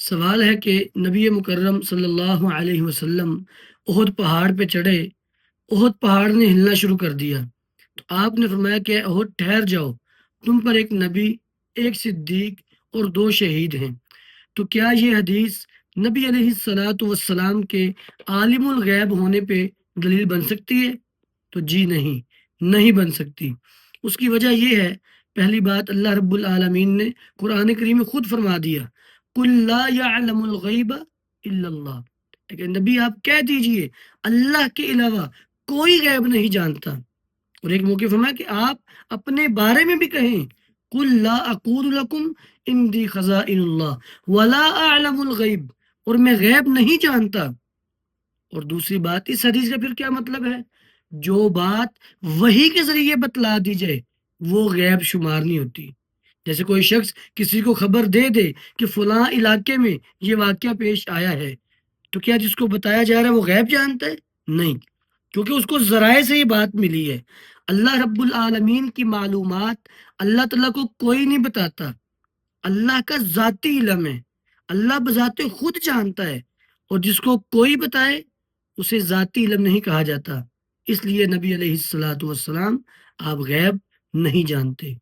سوال ہے کہ نبی مکرم صلی اللہ علیہ وسلم احد پہاڑ پہ چڑھے، احد پہاڑ نے ہلنا شروع کر دیا تو آپ نے فرمایا کہ احد ٹھہر جاؤ، تم پر ایک نبی، ایک صدیق اور دو شہید ہیں۔ تو کیا یہ حدیث نبی علیہ الصلاۃ والسلام کے عالم الغیب ہونے پہ دلیل بن سکتی ہے؟ تو جی نہیں، نہیں بن سکتی۔ اس کی وجہ یہ ہے، پہلی بات، اللہ رب العالمین نے قرآن کریم میں خود فرما دیا، قُل لَا يَعْلَمُ الْغَيْبَ إِلَّا اللَّهُ، کہ نبی آپ کہہ دیجئے اللہ کے علاوہ کوئی غیب نہیں جانتا۔ اور ایک موقع فرمایا کہ آپ اپنے بارے میں بھی کہیں، قُل لَا أَقُولُ لَكُمْ عِنْدِي خَزَائِنُ اللَّهِ وَلَا أَعْلَمُ الْغَيْبَ، اور میں غیب نہیں جانتا۔ اور دوسری بات، اس حدیث کا پھر کیا مطلب ہے؟ جو بات وحی کے ذریعے بتلا دی جائے وہ غیب شمار نہیں ہوتی۔ جیسے کوئی شخص کسی کو خبر دے دے کہ فلاں علاقے میں یہ واقعہ پیش آیا ہے، تو کیا جس کو بتایا جا رہا ہے وہ غیب جانتا ہے؟ نہیں، کیونکہ اس کو ذرائع سے یہ بات ملی ہے۔ اللہ رب العالمین کی معلومات اللہ تعالیٰ کو کوئی نہیں بتاتا، اللہ کا ذاتی علم ہے، اللہ بذات خود جانتا ہے، اور جس کو کوئی بتائے اسے ذاتی علم نہیں کہا جاتا۔ اس لیے نبی علیہ الصلاۃ والسلام آپ غیب نہیں جانتے۔